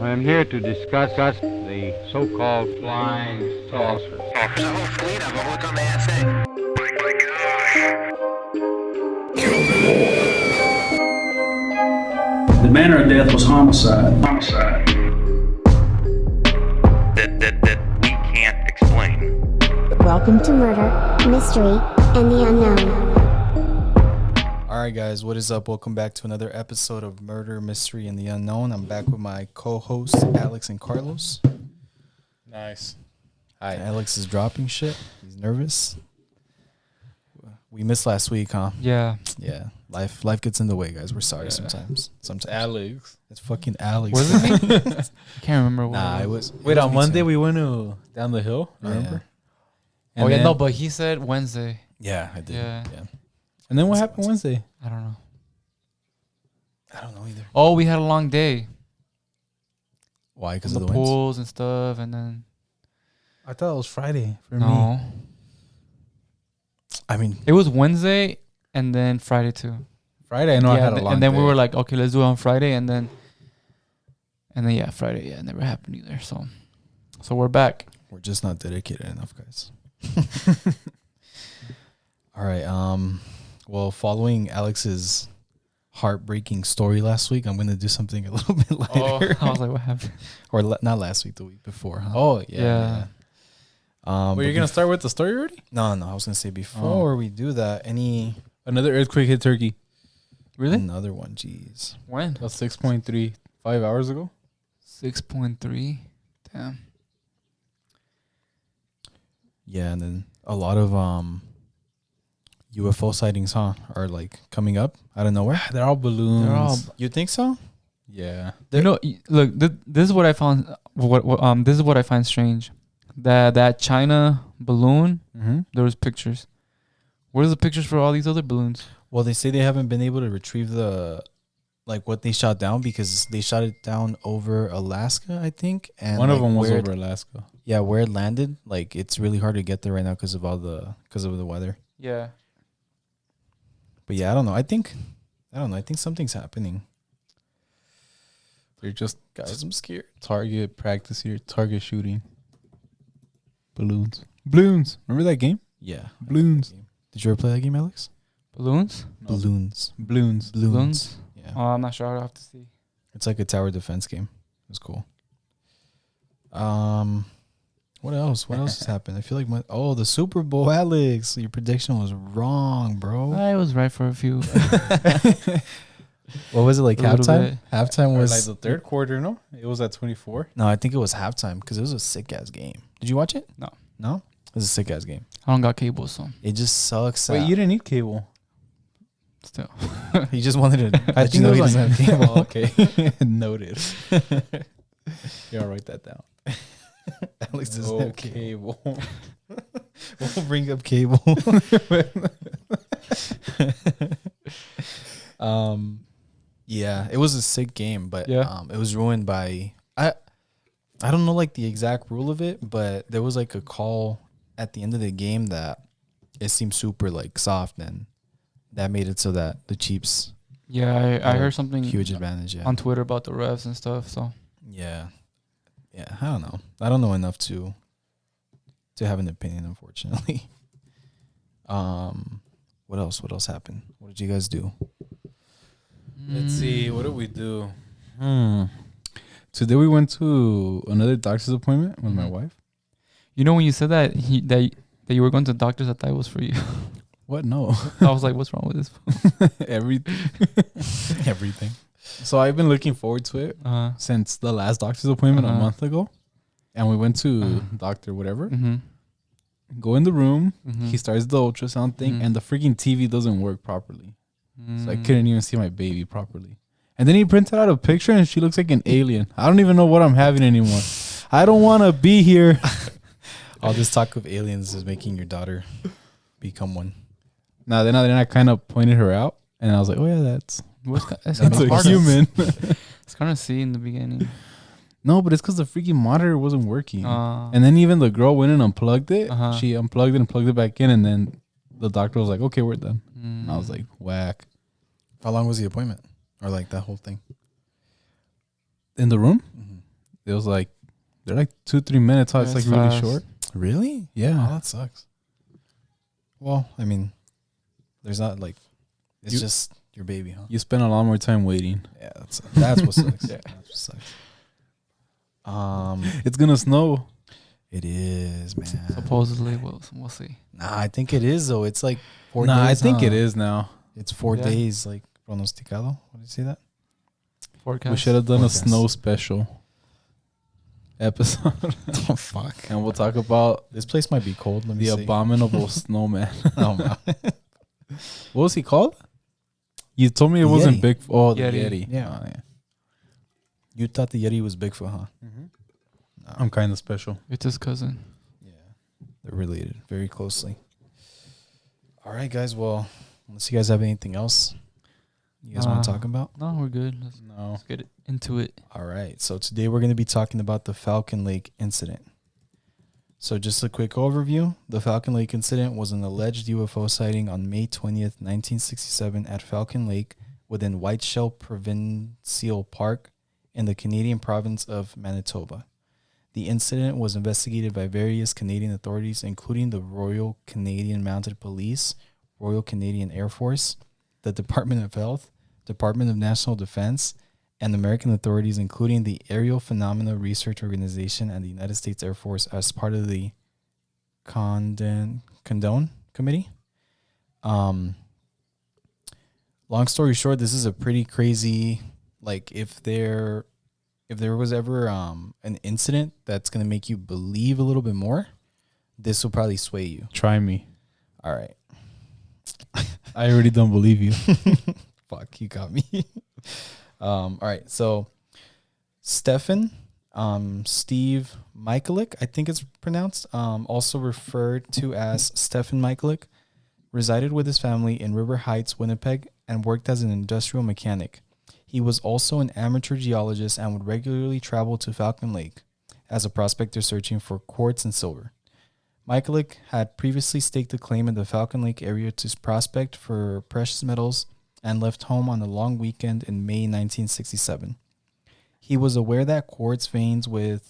I'm here to discuss the so-called flying saucers. There's a whole fleet of them. Look on the SA. The manner of death was homicide. That we can't explain. Welcome to Murder, Mystery, and the Unknown. Alright guys, what is up? Welcome back to another episode of Murder, Mystery, and the Unknown. I'm back with my co-hosts, Alex and Carlos. Nice. Hi. Alex is dropping shit. He's nervous. We missed last week, huh? Yeah. Yeah. Life gets in the way, guys. We're sorry sometimes. Alex. It's fucking Alex. Was it me? I can't remember what Nah, it it was. was. Wait, on me Monday too. we went down the hill, remember? Yeah. Oh, yeah, no, but he said Wednesday. Yeah, I did. Yeah. And then what happened Wednesday? I don't know. I don't know either. Oh, we had a long day. Why? Because The of the winds? pools and stuff, and then... I thought it was Friday for me. No. I mean, It was Wednesday and then Friday too. Friday, I know I Yeah, had a long and then day. we were like, okay, let's do it on Friday, and then Friday, it never happened either. So we're back. we're just not dedicated enough, guys. All right. Well, following Alex's heartbreaking story last week, I'm going to do something a little bit lighter. I was like, what happened? Or not last week, the week before, huh? Oh, Yeah. Were but you going to start with the story already? No. I was going to say before we do that, Another earthquake hit Turkey. Really? another one, jeez. When? About 6.3, 5 hours ago. 6.3. Damn. Yeah, and then a lot of UFO sightings, huh, are like coming up out of nowhere. They're all balloons. They're all... You think so? Yeah. You know, look, this is what I found. This is what I find strange. That China balloon. Mm-hmm. There was pictures. Where's the pictures for all these other balloons? Well, they say they haven't been able to retrieve what they shot down because they shot it down over Alaska, I think. And One of them was where over Alaska. Yeah, where it landed, like it's really hard to get there right now because of the weather. Yeah. But yeah, I don't know. I think something's happening. They're just Guys, I'm scared. target practice here. Target shooting. Balloons. Balloons. Remember that game? Yeah. Balloons. Did you ever play that game, Alex? Balloons? No. Balloons. Balloons. Balloons? Yeah. Oh, I'm not sure. I'll have to see. It's like a tower defense game. It was cool. What else? What else has happened? I feel like the Super Bowl, Alex. Your prediction was wrong, bro. I was right for a few. What was it like? A little Halftime? bit. Halftime Or was like the third quarter, no? It was at 24. No, I think it was halftime because it was a sick ass game. Did you watch it? No. No? It was a sick ass game. I don't got cable, so It just sucks. Wait, you didn't need cable. still. He just wanted to. I let think you know it he was doesn't on have cable. Oh, okay. Noted. Yeah, I'll write that down. Alex doesn't have cable. Cable. We'll bring up cable. Yeah, it was a sick game, but Yeah. it was ruined by I don't know like the exact rule of it, but there was like a call at the end of the game that it seemed super like soft, and that made it so that the Chiefs Yeah, I heard something huge advantage. Yeah, on Twitter about the refs and stuff. So yeah. I don't know. I don't know enough to have an opinion, unfortunately. What else? What else happened? What did you guys do? Let's see. What did we do? Today we went to another doctor's appointment with my wife. You know, when you said that that you were going to the doctors, I thought it was for you. What? No. I was like, what's wrong with this? Everything. Everything. So I've been looking forward to it since the last doctor's appointment a month ago. And we went to doctor whatever. Mm-hmm. Go in the room. Mm-hmm. He starts the ultrasound thing, and the freaking TV doesn't work properly. So I couldn't even see my baby properly. And then he printed out a picture, and she looks like an alien. I don't even know what I'm having anymore. I don't want to be here. All this talk of aliens is making your daughter become one. Then I kind of pointed her out, and I was like, "Oh yeah, that's It's a human." It's kind of see in the beginning. No, but it's because the freaking monitor wasn't working. And And then even the girl went and unplugged it. Uh-huh. She unplugged it and plugged it back in, and then the doctor was like, "Okay, we're done." And I was like, "Whack." How long was the appointment? Or like that whole thing? In the room? feels like they're like 2-3 minutes. How it's like That's really fast. short. Really? Yeah. Oh, that sucks. Well, I mean, there's not like it's You- just your baby, huh? You spend a lot more time waiting. Yeah, that's what sucks. That's what sucks. It's gonna snow. It is, man. Supposedly, we'll see. Nah, I think it is though. It's like 4 Nah, days. I think huh? it is now. It's 4 Yeah. days, like pronosticado. What did you say that? Forecast. We should have done Forecast. a snow special episode, Oh fuck! and we'll talk about This place might be cold. Let me the see. abominable snowman. Oh my. What was he called? You told me it The wasn't Yeti. big. Oh, the Yeti. Yeti. Yeah. Oh, yeah. You thought the Yeti was Bigfoot, huh? No. I'm kind of special. It's his cousin. Yeah, they're related very closely. All right, guys. Well, unless you guys have anything else you guys want to talk about. No, we're good. No. Let's get into it. All right. So today we're going to be talking about the Falcon Lake Incident. So just a quick overview. The Falcon Lake Incident was an alleged UFO sighting on May 20th, 1967 at Falcon Lake within Whiteshell Provincial Park in the Canadian province of Manitoba. The incident was investigated by various Canadian authorities, including the Royal Canadian Mounted Police, Royal Canadian Air Force, the Department of Health, Department of National Defense, and American authorities, including the Aerial Phenomena Research Organization and the United States Air Force, as part of the Condone Committee. Long story short, this is a pretty crazy. Like, if there was ever an incident that's gonna make you believe a little bit more, this will probably sway you. Try me. All right. I already don't believe you. Fuck, you got me. All right, so Steve Michaelik, I think it's pronounced, also referred to as Stephen Michaelik, resided with his family in River Heights, Winnipeg, and worked as an industrial mechanic. He was also an amateur geologist and would regularly travel to Falcon Lake as a prospector searching for quartz and silver. Michaelik had previously staked a claim in the Falcon Lake area to prospect for precious metals and left home on a long weekend in May 1967. He was aware that quartz veins within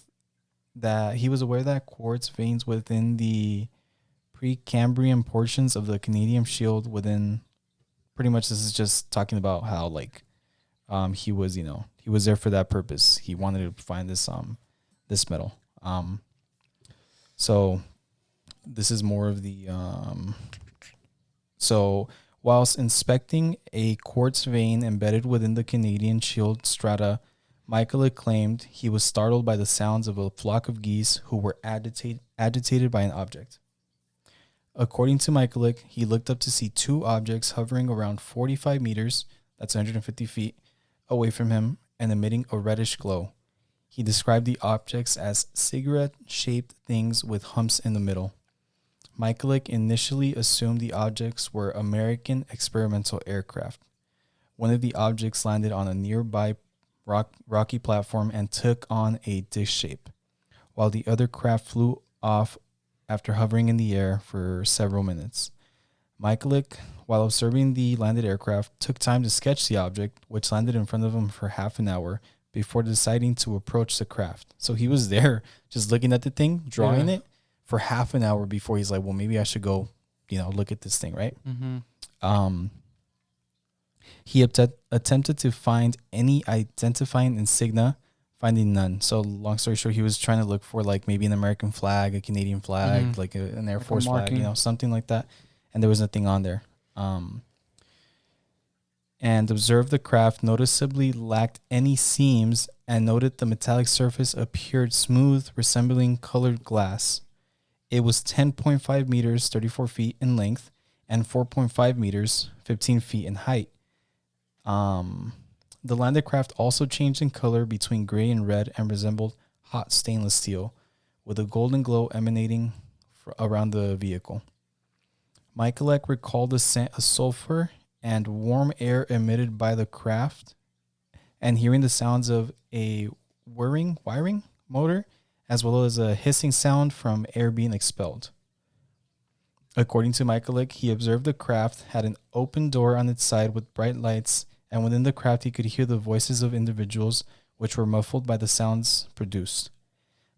the Precambrian portions of the Canadian Shield within, pretty much this is just talking about how like he was there for that purpose. He wanted to find this metal. So this is more of the so whilst inspecting a quartz vein embedded within the Canadian Shield strata, Michaelik claimed he was startled by the sounds of a flock of geese who were agitated by an object. According to Michaelik, he looked up to see two objects hovering around 45 meters, that's 150 feet, away from him and emitting a reddish glow. He described the objects as cigarette-shaped things with humps in the middle. Michaelik initially assumed the objects were American experimental aircraft. One of the objects landed on a nearby rocky platform and took on a dish shape, while the other craft flew off after hovering in the air for several minutes. Michaelik, while observing the landed aircraft, took time to sketch the object, which landed in front of him for half an hour before deciding to approach the craft. So he was there just looking at the thing, drawing it for half an hour before he's like, well, maybe I should go, look at this thing, right? Mm-hmm. He attempted to find any identifying insignia, finding none. So long story short, he was trying to look for like maybe an American flag, a Canadian flag, like an Air Force flag, something like that. And there was nothing on there. And observed the craft noticeably lacked any seams and noted the metallic surface appeared smooth, resembling colored glass. It was 10.5 meters, 34 feet in length, and 4.5 meters, 15 feet in height. The landed craft also changed in color between gray and red and resembled hot stainless steel, with a golden glow emanating around the vehicle. Michaelik recalled the scent of sulfur and warm air emitted by the craft, and hearing the sounds of a wiring motor, as well as a hissing sound from air being expelled. According to Michaelik, he observed the craft had an open door on its side with bright lights, and within the craft he could hear the voices of individuals which were muffled by the sounds produced.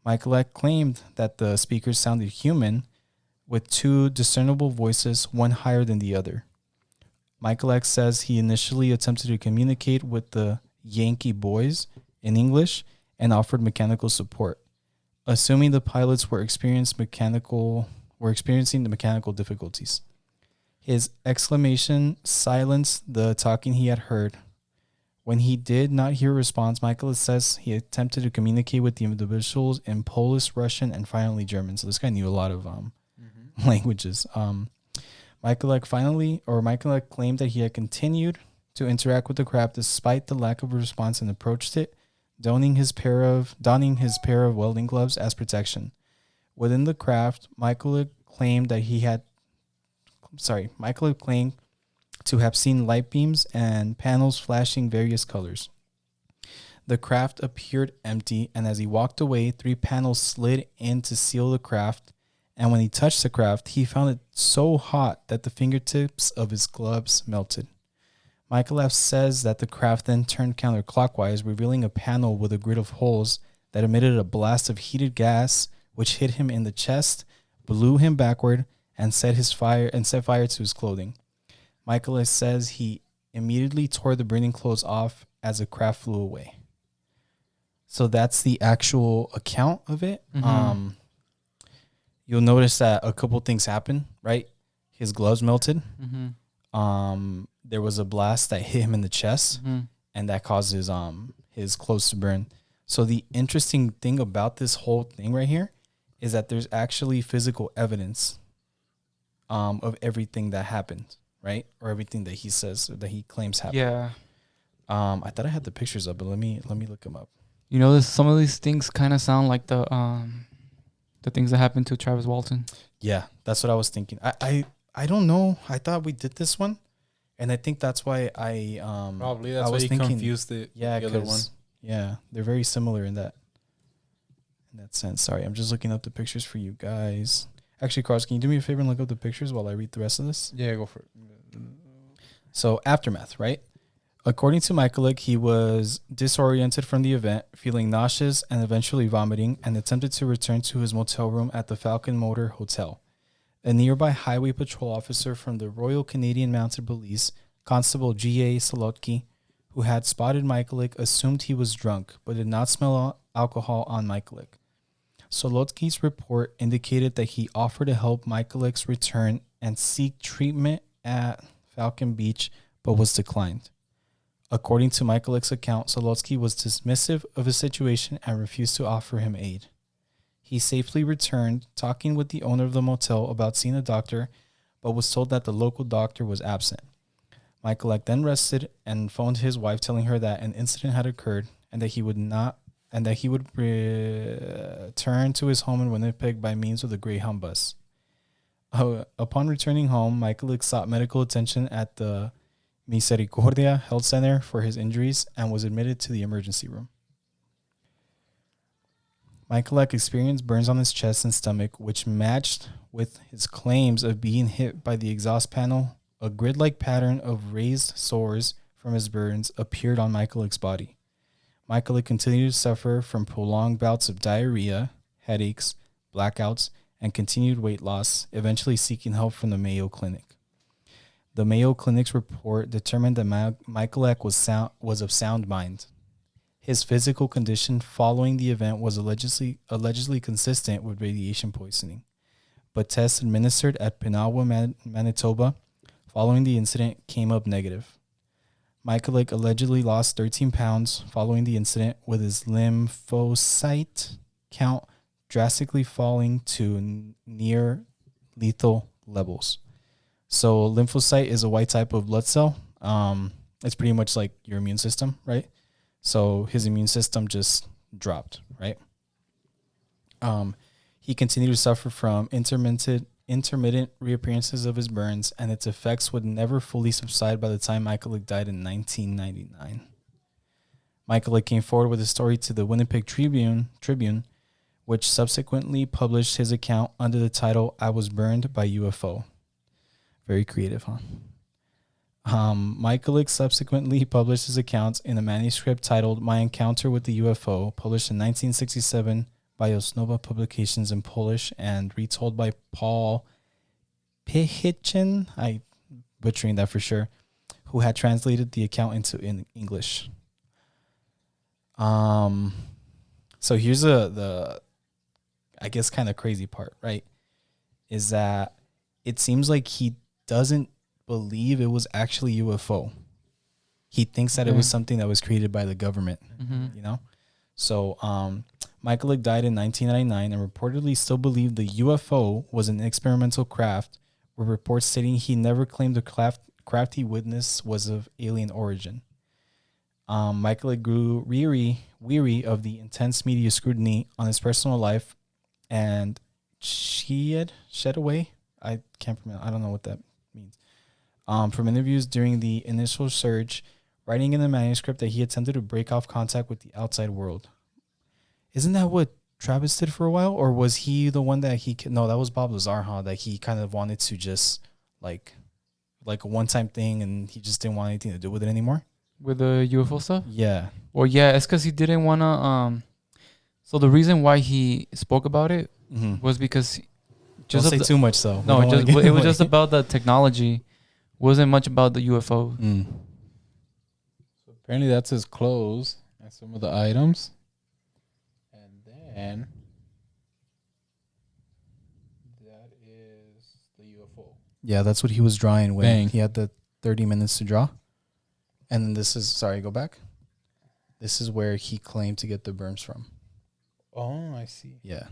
Michaelak claimed that the speakers sounded human, with two discernible voices, one higher than the other. Michaelak says he initially attempted to communicate with the Yankee boys in English and offered mechanical support, assuming the pilots were experiencing the mechanical difficulties. His exclamation silenced the talking he had heard. When he did not hear a response, Michael says he attempted to communicate with the individuals in Polish, Russian, and finally German. So this guy knew a lot of languages. Michael claimed that he had continued to interact with the craft despite the lack of a response and approached it, donning his pair of welding gloves as protection. Within the craft, Michael claimed to have seen light beams and panels flashing various colors. The craft appeared empty, and as he walked away, 3 panels slid in to seal the craft, and when he touched the craft, he found it so hot that the fingertips of his gloves melted. Michael F. says that the craft then turned counterclockwise, revealing a panel with a grid of holes that emitted a blast of heated gas, which hit him in the chest, blew him backward, and set fire to his clothing. Michael F. says he immediately tore the burning clothes off as the craft flew away. So that's the actual account of it. Mm-hmm. You'll notice that a couple things happened, right? His gloves melted. Mm-hmm. There was a blast that hit him in the chest, and that caused his clothes to burn. So the interesting thing about this whole thing right here is that there's actually physical evidence of everything that happened, right? Or everything that he says or that he claims happened. Yeah. I thought I had the pictures up, but let me look them up. You know, some of these things kind of sound like the things that happened to Travis Walton. Yeah, that's what I was thinking. I don't know. I thought we did this one, and I think that's why I Probably that's I why was you thinking, confused it. Yeah, with the other one. Yeah, they're very similar in that sense. Sorry, I'm just looking up the pictures for you guys. Actually, Carlos, can you do me a favor and look up the pictures while I read the rest of this? Yeah, go for it. So aftermath, right? According to Michaelik, he was disoriented from the event, feeling nauseous and eventually vomiting, and attempted to return to his motel room at the Falcon Motor Hotel. A nearby highway patrol officer from the Royal Canadian Mounted Police, Constable G.A. Solotki, who had spotted Michaelik, assumed he was drunk, but did not smell alcohol on Michaelik. Solotki's report indicated that he offered to help Michaelik's return and seek treatment at Falcon Beach, but was declined. According to Michaelik's account, Solotsky was dismissive of his situation and refused to offer him aid. He safely returned, talking with the owner of the motel about seeing a doctor, but was told that the local doctor was absent. Michaelak then rested and phoned his wife, telling her that an incident had occurred and that he would return to his home in Winnipeg by means of the Greyhound bus. Upon returning home, Michaelak sought medical attention at the Misericordia Health Center for his injuries and was admitted to the emergency room. Michaelak experienced burns on his chest and stomach, which matched with his claims of being hit by the exhaust panel. A grid-like pattern of raised sores from his burns appeared on Michaelak's body. Michaelak continued to suffer from prolonged bouts of diarrhea, headaches, blackouts, and continued weight loss, eventually seeking help from the Mayo Clinic. The Mayo Clinic's report determined that Michaelak was of sound mind. His physical condition following the event was allegedly consistent with radiation poisoning, but tests administered at Pinawa, Manitoba, following the incident came up negative. Michaelak allegedly lost 13 pounds following the incident, with his lymphocyte count drastically falling to near lethal levels. So lymphocyte is a white type of blood cell. It's pretty much like your immune system, right? So his immune system just dropped, right? He continued to suffer from intermittent reappearances of his burns, and its effects would never fully subside by the time Michaelak died in 1999. Michaelak came forward with a story to the Winnipeg Tribune, which subsequently published his account under the title, "I Was Burned by UFO." Very creative, huh? Michaelik subsequently published his accounts in a manuscript titled My Encounter with the UFO, published in 1967 by Osnova Publications in Polish and retold by Paul Pichichin, I butchering that for sure, who had translated the account into in English. So here's the I guess kind of crazy part, right? Is that it seems like he doesn't believe it was actually UFO. He thinks that it was something that was created by the government, you know? So Michaelik died in 1999 and reportedly still believed the UFO was an experimental craft, with reports stating he never claimed the craft he witnessed was of alien origin. Michaelik grew weary of the intense media scrutiny on his personal life, and shed away. I can't pronounce. I don't know what that means. From interviews during the initial surge, writing in the manuscript that he attempted to break off contact with the outside world. Isn't that what Travis did for a while, or was he the one that he? No, that was Bob Lazar, huh? That he kind of wanted to just like a one-time thing, and he just didn't want anything to do with it anymore. With the UFO stuff? Yeah. Well, yeah, it's because he didn't want to. So the reason why he spoke about it was because Don't say too much, though. No, it was just about the technology. Wasn't much about the UFO. So apparently that's his clothes and some of the items. And then that is the UFO. Yeah, that's what he was drawing when Bang. he had the 30 minutes to draw. And then this is, sorry, go back. This is where he claimed to get the berms from. Oh, I see. Yeah.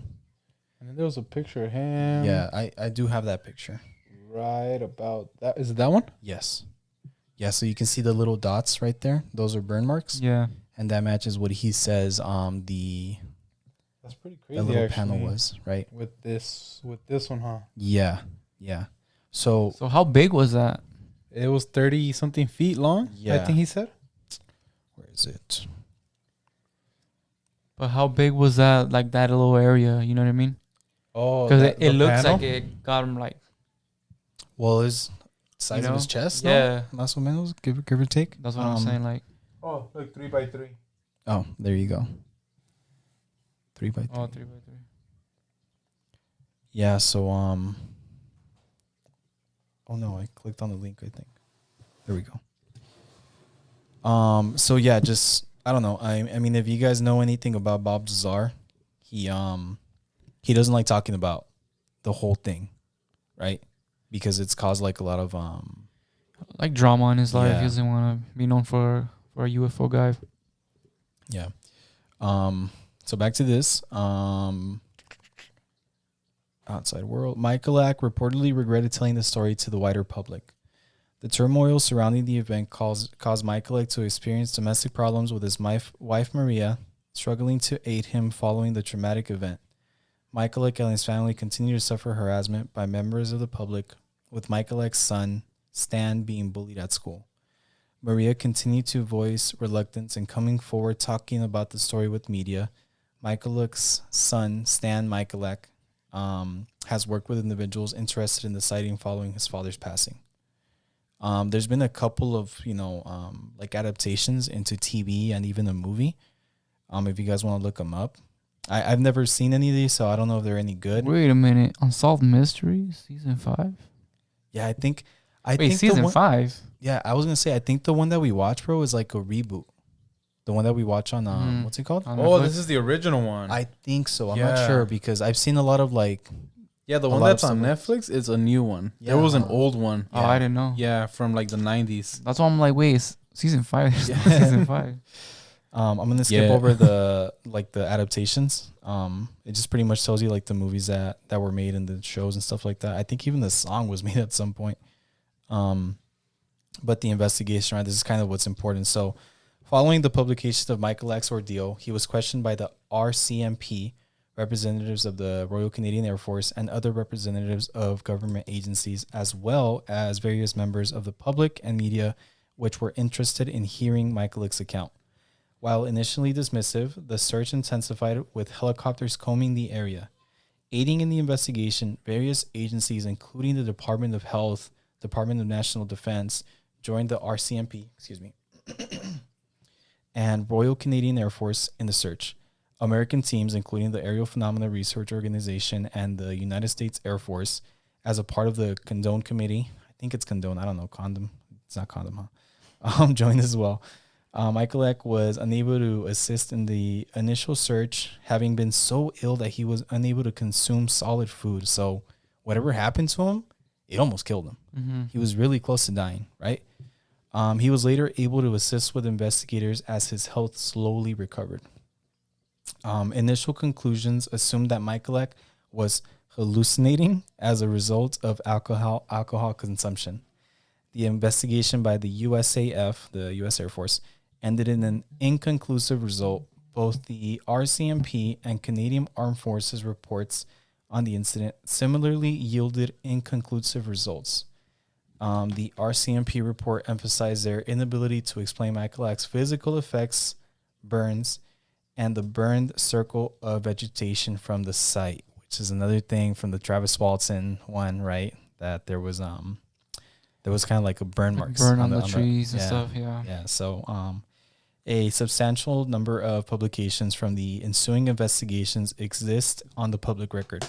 And then there was a picture of him. Yeah, I do have that picture. Right about that. Is it that one? Yes. Yeah, so you can see the little dots right there. Those are burn marks. Yeah. And that matches what he says the That's pretty crazy. that little actually, panel was, right? with this one, huh? Yeah. Yeah. So So how big was that? It was 30 something feet long. Yeah. I think he said. where is it? But how big was that? Like that little area, you know what I mean? Oh, Because it looks like it got him like. Well, his size You of his know? chest, Yeah. no? Más o menos, give or take. That's what I'm saying. Like, Oh, look, 3x3. Oh, there you go. 3x3. 3x3. Yeah, so oh no, I clicked on the link, I think. There we go. So yeah, just I don't know. I mean if you guys know anything about Bob Lazar, he doesn't like talking about the whole thing, right? Because it's caused like a lot of Like drama in his life. Yeah. He doesn't want to be known for a UFO guy. yeah. So back to this. Outside world. Michaelak reportedly regretted telling the story to the wider public. The turmoil surrounding the event caused Michaelak to experience domestic problems with his wife Maria, struggling to aid him following the traumatic event. Michaelak and his family continued to suffer harassment by members of the public, with Michaelak's son, Stan, being bullied at school. Maria continued to voice reluctance in coming forward talking about the story with media. Michaelak's son, Stan Michaelak, has worked with individuals interested in the sighting following his father's passing. There's been a couple of, like adaptations into TV and even a movie. If you guys want to look them up. I've never seen any of these, so I don't know if they're any good. Wait a minute. Unsolved Mysteries, season 5? Yeah, I think season 5? Yeah, I was going to say, I think the one that we watch, bro, is like a reboot. The one that we watch on, what's it called? On Oh, Netflix? this is the original one. I think so. I'm not Yeah. sure because I've seen a lot of like, yeah, the a one lot that's of on stuff. Netflix is a new one. Yeah. There was an old one. Oh, I didn't know. Yeah, from like the 90s. That's why I'm like, wait, it's season 5. There's no season 5. I'm gonna skip Yeah. over the adaptations. It just pretty much tells you like the movies that were made and the shows and stuff like that. I think even the song was made at some point. But the investigation, right? This is kind of what's important. So, following the publication of Michaelak's ordeal, he was questioned by the RCMP, representatives of the Royal Canadian Air Force, and other representatives of government agencies, as well as various members of the public and media, which were interested in hearing Michaelak's account. While initially dismissive, the search intensified with helicopters combing the area. Aiding in the investigation, various agencies, including the Department of Health, Department of National Defense, joined the RCMP, and Royal Canadian Air Force in the search. American teams, including the Aerial Phenomena Research Organization and the United States Air Force, as a part of the Condone Committee. I think it's Condone. I don't know. Condom. It's not Condom, huh? Joined as well. Michaelek was unable to assist in the initial search, having been so ill that he was unable to consume solid food. So whatever happened to him, it almost killed him. Mm-hmm. He was really close to dying, right? He was later able to assist with investigators as his health slowly recovered. Initial conclusions assumed that Michaelek was hallucinating as a result of alcohol consumption. The investigation by the USAF, the U.S. Air Force, ended in an inconclusive result. Both the RCMP and Canadian Armed Forces reports on the incident similarly yielded inconclusive results. The RCMP report emphasized their inability to explain Michaelek's physical effects, burns, and the burned circle of vegetation from the site, which is another thing from the Travis Walton one, right? That there was kind of like a burn marks on the trees and stuff. Yeah. Yeah. So a substantial number of publications from the ensuing investigations exist on the public record.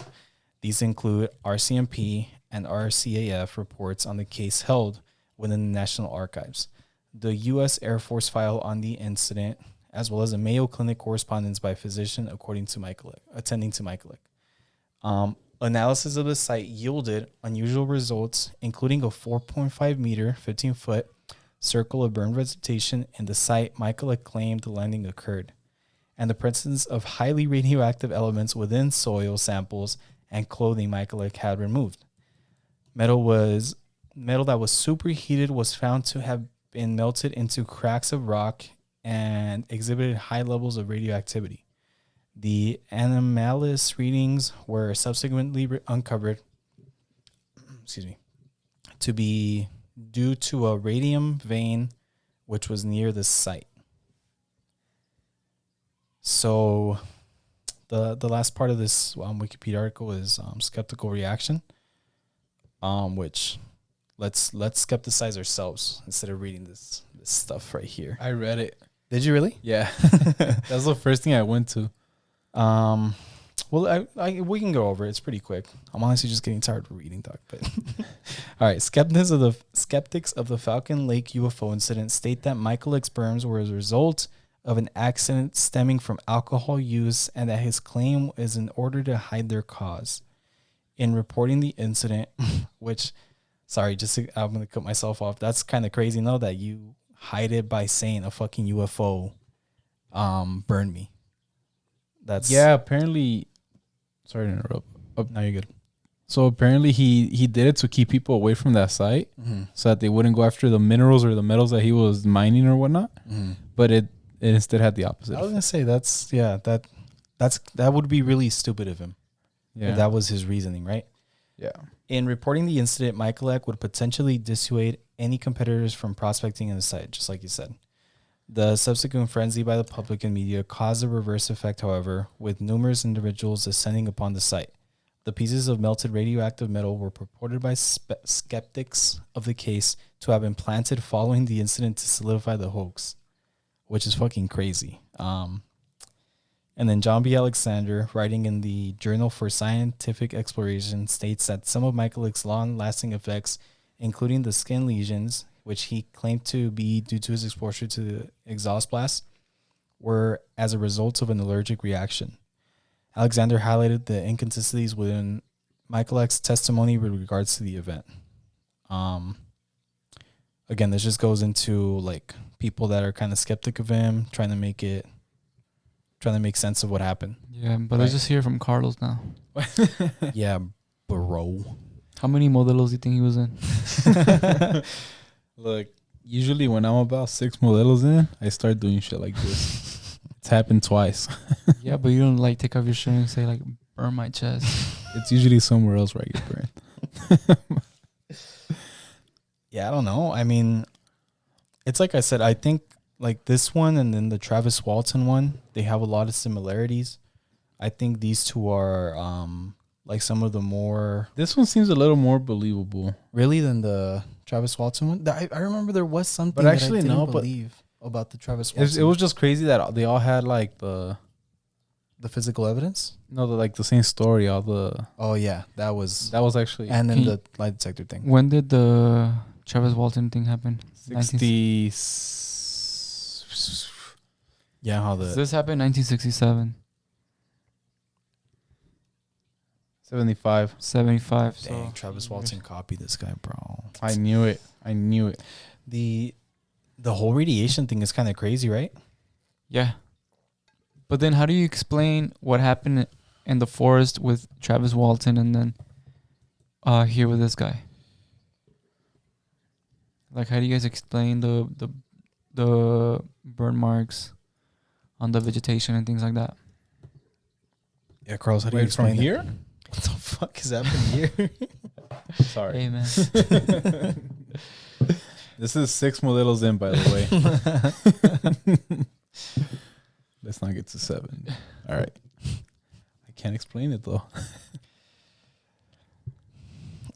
These include RCMP and RCAF reports on the case held within the National Archives, the U.S. Air Force file on the incident, as well as a Mayo Clinic correspondence by physician attending to Michaelek. Analysis of the site yielded unusual results, including a 4.5 meter, 15-foot circle of burned vegetation in the site Michaelek claimed the landing occurred, and the presence of highly radioactive elements within soil samples and clothing Michaelek had removed. Metal that was superheated was found to have been melted into cracks of rock and exhibited high levels of radioactivity. The anomalous readings were subsequently uncovered to be due to a radium vein which was near the site. So the last part of this Wikipedia article is skeptical reaction, which let's skepticize ourselves instead of reading this stuff right here. I read it. Did you really? Yeah. That's the first thing I went to. Well, we can go over it. It's pretty quick. I'm honestly just getting tired of reading, Doc. But all right, skeptics of the Falcon Lake UFO incident state that Michaelek's burns were as a result of an accident stemming from alcohol use, and that his claim is in order to hide their cause. In reporting the incident, which, I'm gonna cut myself off. That's kind of crazy, though, that you hide it by saying a fucking UFO burned me. Apparently. Sorry to interrupt. No, you're good. So apparently he did it to keep people away from that site, so that they wouldn't go after the minerals or the metals that he was mining or whatnot. But it instead had the opposite. I was gonna say that would be really stupid of him. Yeah, if that was his reasoning, right? Yeah. In reporting the incident, Michaelek would potentially dissuade any competitors from prospecting in the site, just like you said. The subsequent frenzy by the public and media caused a reverse effect, however, with numerous individuals descending upon the site. The pieces of melted radioactive metal were purported by skeptics of the case to have been planted following the incident to solidify the hoax, which is fucking crazy. And then John B. Alexander, writing in the Journal for Scientific Exploration, states that some of Michaelek's long-lasting effects, including the skin lesions, which he claimed to be due to his exposure to the exhaust blast, were as a result of an allergic reaction. Alexander highlighted the inconsistencies within Michaelek's testimony with regards to the event. Again, this just goes into like people that are kind of skeptic of him, trying to make sense of what happened. Yeah, but let's just hear from Carlos now. Yeah, bro. How many modelos do you think he was in? Look, usually when I'm about 6 modelos in, I start doing shit like this. It's happened twice. Yeah, but you don't like take off your shirt and say like burn my chest. It's usually somewhere else where I get burned. Yeah, I don't know. I mean, it's like I said, I think like this one and then the Travis Walton one, they have a lot of similarities. I think these two are like some of the more This one seems a little more believable. really than the Travis Walton one. I remember there was something, But that actually, I didn't no, but believe about the Travis Walton. It was just crazy that they all had like the physical evidence. the same story. All the Oh yeah, that was actually and then Can the lie detector thing. When did the Travis Walton thing happen? 60. Yeah, how the This happened 1967, 75. 75. dang So Travis Walton copied this guy, bro. I knew it. The whole radiation thing is kind of crazy, right? yeah. But then, how do you explain what happened in the forest with Travis Walton and then here with this guy? Like, how do you guys explain the burn marks on the vegetation and things like that? Yeah, Carlos, how do you Wait, from explain here? What the fuck is happening here? Sorry. Hey, man. This is 6 modelos in, by the way. Let's not get to 7. All right. I can't explain it, though.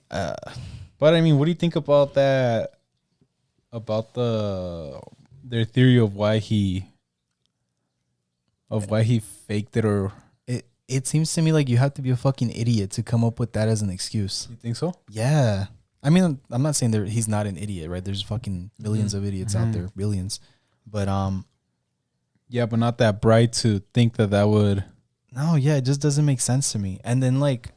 But, I mean, what do you think about that? About their theory of why he faked it, or It seems to me like you have to be a fucking idiot to come up with that as an excuse. you think so? Yeah. I mean, I'm not saying that he's not an idiot, right? There's fucking millions of idiots out there, billions. But Yeah, but not that bright to think that would. no, yeah, it just doesn't make sense to me. And then like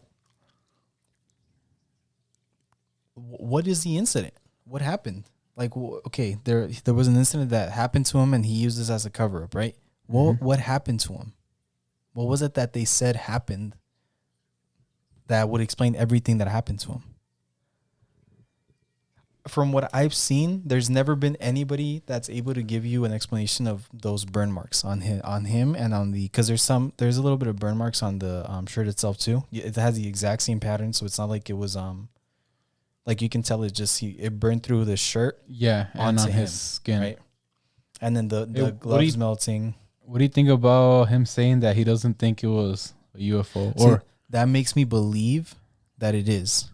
what is the incident? What happened? Like okay, there was an incident that happened to him and he used this as a cover up, right? What happened to him? What was it that they said happened that would explain everything that happened to him? From what I've seen, there's never been anybody that's able to give you an explanation of those burn marks on him and on the, because there's a little bit of burn marks on the shirt itself too. It has the exact same pattern, so it's not like it was like you can tell it burned through the shirt. Yeah, and onto on his him, skin. right? And then the What do gloves you- melting. What do you think about him saying that he doesn't think it was a UFO? See, Or that makes me believe that it is,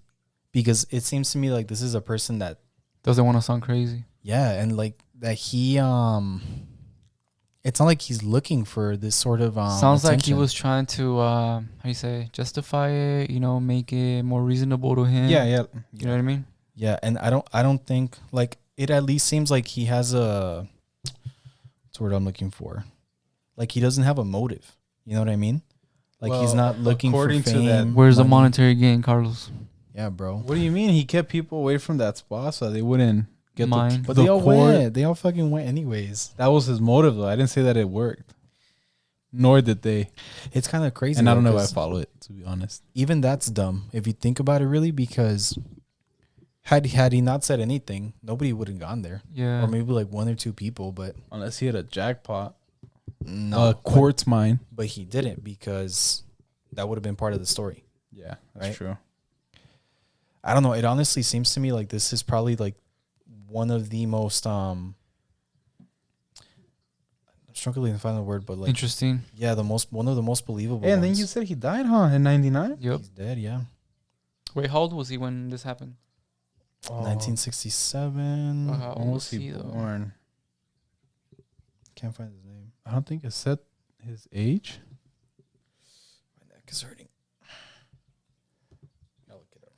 because it seems to me like this is a person that, Doesn't want to sound crazy. yeah, and like that he it's not like he's looking for this sort of Sounds like he attention. was trying to how do you say, justify it, make it more reasonable to him. yeah. You know what I mean? Yeah, and I don't think, like, it at least seems like he has a, what's the word I'm looking for? Like he doesn't have a motive. You know what I mean? Like he's Well, not looking for according to fame. that- Where's the money. monetary gain, Carlos? Yeah, bro. What do you mean? He kept people away from that spot so they wouldn't get Mine. But the they all core. went. They all fucking went anyways. That was his motive, though. I didn't say that it worked. Nor did they. It's kind of crazy. And I don't though, know if I 'cause follow it, to be honest. even that's dumb if you think about it, really, because had he not said anything, nobody would have gone there. Yeah. Or maybe like 1 or 2 people, but Unless he had a jackpot. no, A quartz mine. but he didn't, because that would have been part of the story. Yeah, that's Right? true. I don't know. It honestly seems to me like this is probably like one of the most I'm struggling to find the word, but like Interesting. yeah, one of the most believable. Hey, and then ones. you said he died, huh? In 99? Yep. He's dead. Yeah, Wait, how old was he when this happened? 1967. Wow. When was he though? born? Can't find his name. I don't think it said his age. My neck is hurting. I'll look it up.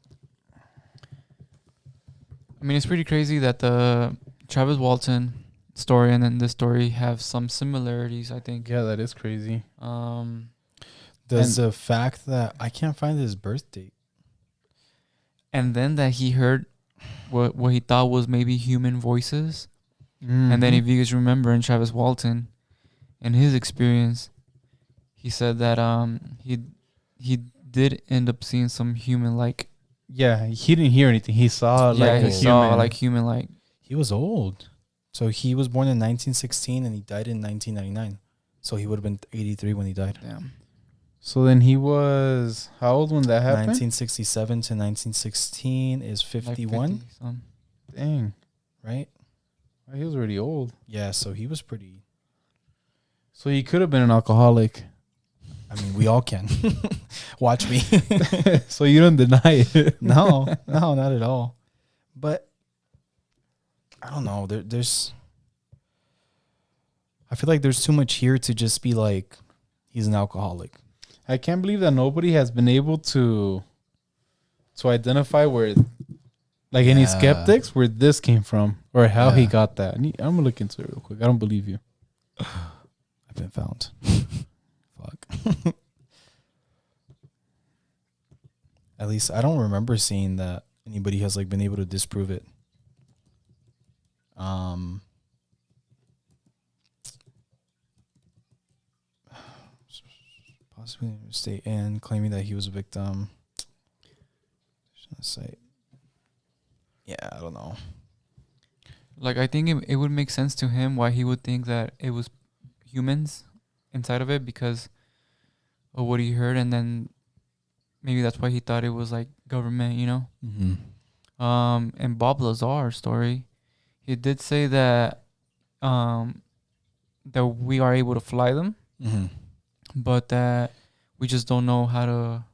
I mean, it's pretty crazy that the Travis Walton story and then this story have some similarities, I think. Yeah, that is crazy. Does the fact that I can't find his birth date? And then that he heard what he thought was maybe human voices. And then if you guys remember in Travis Walton, in his experience, he said that he did end up seeing some human like. Yeah, he didn't hear anything. He saw Yeah, like he a saw human. like human like. He was old. So he was born in 1916 and he died in 1999. So he would have been 83 when he died. Damn. So then he was how old when that happened? 1967 to 1916 is 51, Like 50 some. Dang, right? he was already old. Yeah, so he was pretty. So he could have been an alcoholic. I mean, we all can. Watch me. So you don't deny it? No, not at all. But I don't know. There's. I feel like there's too much here to just be like, he's an alcoholic. I can't believe that nobody has been able to identify where, like, any skeptics, where this came from or how he got that. I'm gonna look into it real quick. I don't believe you. I've been found. Fuck. At least I don't remember seeing that anybody has like been able to disprove it. Possibly a mistake and claiming that he was a victim. Site. Yeah, I don't know. Like, I think it would make sense to him why he would think that it was humans inside of it because of what he heard, and then maybe that's why he thought it was like government, you know. Mm-hmm. And Bob Lazar's story, he did say that that we are able to fly them, but that we just don't know how to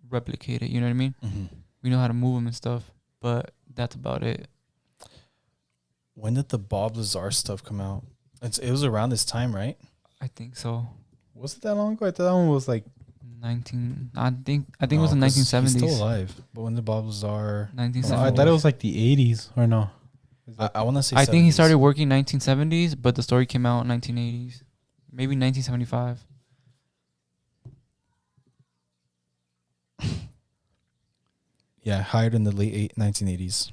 replicate it. You know what I mean? Mm-hmm. We know how to move them and stuff, but that's about it. When did the Bob Lazar stuff come out? It was around this time, right? I think so. Was it that long ago? I thought that one was like I think it was in 1970s. He's still alive. But when did Bob Lazar? 1970s. I thought it was like the 80s or no? I want to say. I think he 70s. started working 1970s, but the story came out in 1980s, maybe 1975. Yeah, hired in the late 1980s.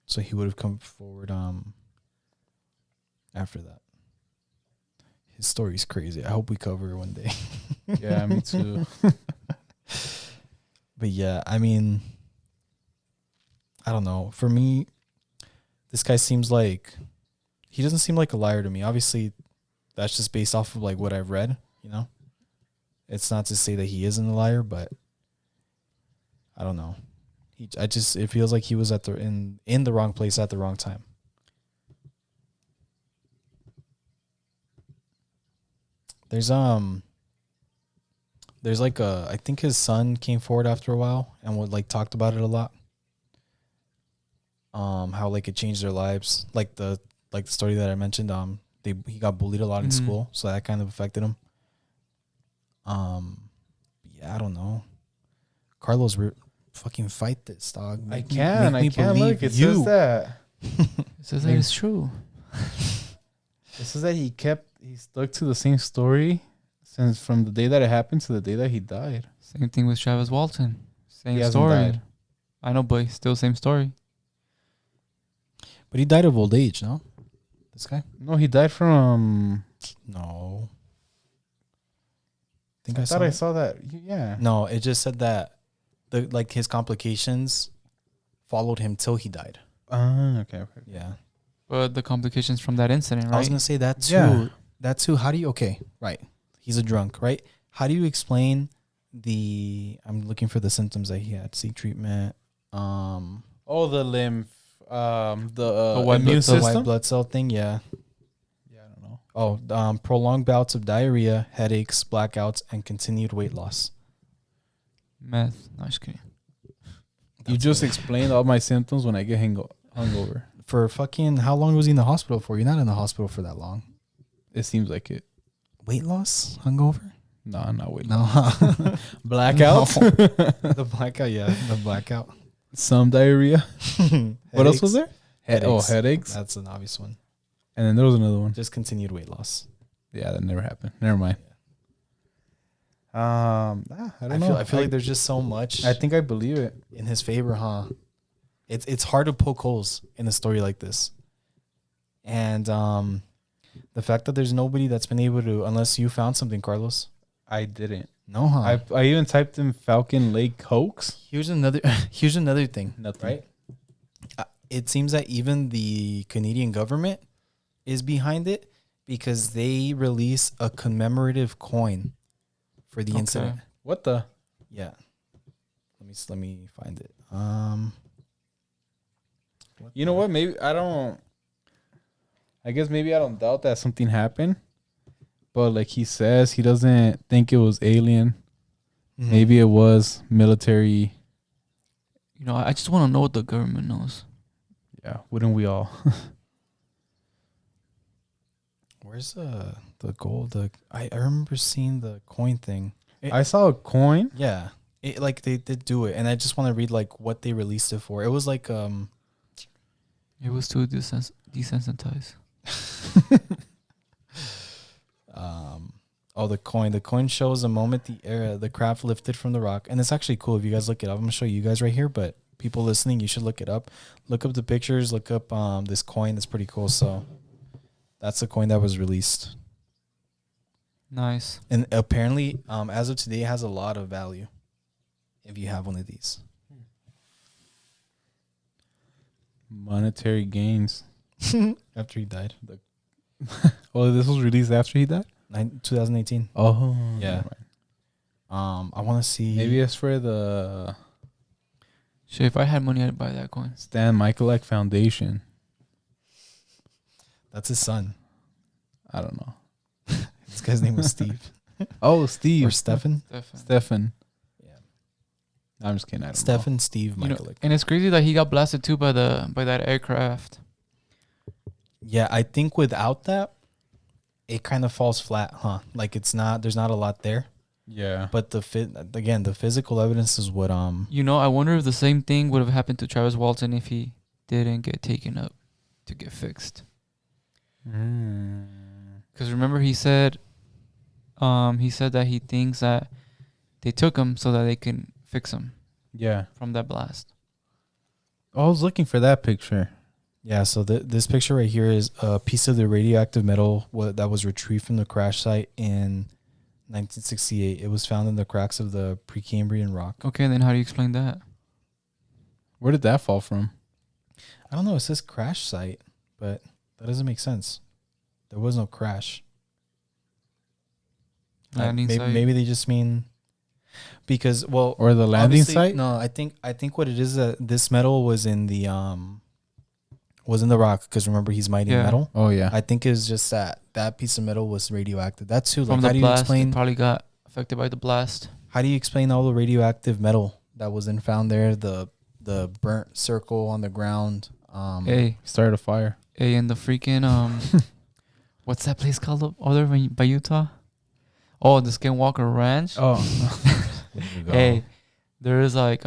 So he would have come forward after that. His story's crazy. I hope we cover it one day. Yeah, me too. But yeah, I mean, I don't know. For me, this guy seems like, he doesn't seem like a liar to me. Obviously, that's just based off of like what I've read, you know? It's not to say that he isn't a liar, but I don't know. It feels like he was in the wrong place at the wrong time. There's like I think his son came forward after a while and would like talked about it a lot. How like it changed their lives. Like the story that I mentioned, he got bullied a lot in school, so that kind of affected him. Yeah, I don't know. Carlos, fucking fight this, dog. I can't look. It says that. It says that it's true. It says that he stuck to the same story since from the day that it happened to the day that he died. Same thing with Travis Walton. Same He hasn't story. died. I know, but still same story. But he died of old age, no? This guy? No, he died from. No. I I thought I saw that. Yeah. No, it just said that his complications followed him till he died. Okay. Yeah. But the complications from that incident, right? I was gonna say that too. Yeah. That too. How do you? Okay, right. He's a drunk, right? How do you explain I'm looking for the symptoms that he had. Seek treatment. Oh, the lymph. The white immune blood cell. The system. white blood cell thing. Yeah. Yeah, I don't know. Oh, prolonged bouts of diarrhea, headaches, blackouts, and continued weight loss. Meth. No, just kidding. You just explained all my symptoms when I get hungover. For fucking how long was he in the hospital for? You're not in the hospital for that long. It seems like it. Weight loss, hungover. No, not weight. No. Blackout. No. The blackout, yeah. The blackout. Some diarrhea. What else was there? Headaches. Headaches. That's an obvious one. And then there was another one. Just continued weight loss. Yeah, that never happened. Never mind. I don't know. I feel like there's just so much I think I believe it. in his favor, huh? It's hard to poke holes in a story like this. And the fact that there's nobody that's been able to, unless you found something, Carlos. I didn't. No, huh? I even typed in Falcon Lake hoax. Here's another thing. Nothing. Right? It seems that even the Canadian government is behind it because they release a commemorative coin for the incident. What the? Yeah. Let me find it. You know what? Maybe I guess maybe I don't doubt that something happened. But like he says, he doesn't think it was alien. Mhm. Maybe it was military. You know, I just want to know what the government knows. Yeah, wouldn't we all? Where's the gold? I remember seeing the coin thing. I saw a coin. Yeah, it, like they did do it, and I just want to read like what they released it for. It was like It was too desensitized. oh, the coin. The coin shows the moment the craft lifted from the rock, and it's actually cool if you guys look it up. I'm gonna show you guys right here, but people listening, you should look it up. Look up the pictures. Look up this coin. That's pretty cool. So that's the coin that was released, Nice. and apparently, as of today, it has a lot of value. If you have one of these, Monetary gains. after he died, Oh, this was released after he died. 2018. Oh, Yeah. I want to see. Maybe it's for the Shit, if I had money, I'd buy that coin. Stan Michaelak Foundation. That's his son. I don't know. This guy's name was Steve Oh, Steve. or Stefan. Stefan. Yeah. I'm just kidding. I don't Stefan Steve You know, Michael. and it's crazy that he got blasted too by that aircraft. Yeah, I think without that, it kind of falls flat, huh? Like it's not. There's not a lot there. know. Yeah. But the physical . evidence is what You know, I wonder if the same thing would have happened to Travis Walton if he didn't get taken up to get fixed. Because remember, he said that he thinks that they took him so that they can fix him Yeah. from that blast. I was looking for that picture. Yeah, so this picture right here is a piece of the radioactive metal that was retrieved from the crash site in 1968. It was found in the cracks of the Precambrian rock. Okay, then how do you explain that? Where did that fall from? I don't know. It says crash site, but that doesn't make sense. There was no crash. Landing site? Maybe they just mean because Or the landing obviously- site? No, I think what it is that this metal was in the rock because remember he's mining Yeah. metal. Oh, yeah. I think it's just that piece of metal was radioactive. That's too. From Like, how the do you blast, explain? it probably got affected by the blast. How do you explain all the radioactive metal that was found there? The burnt circle on the ground. Hey, Started a fire. and the freaking what's that place called over by Utah? Oh, the Skinwalker Ranch. Oh. Hey, there is like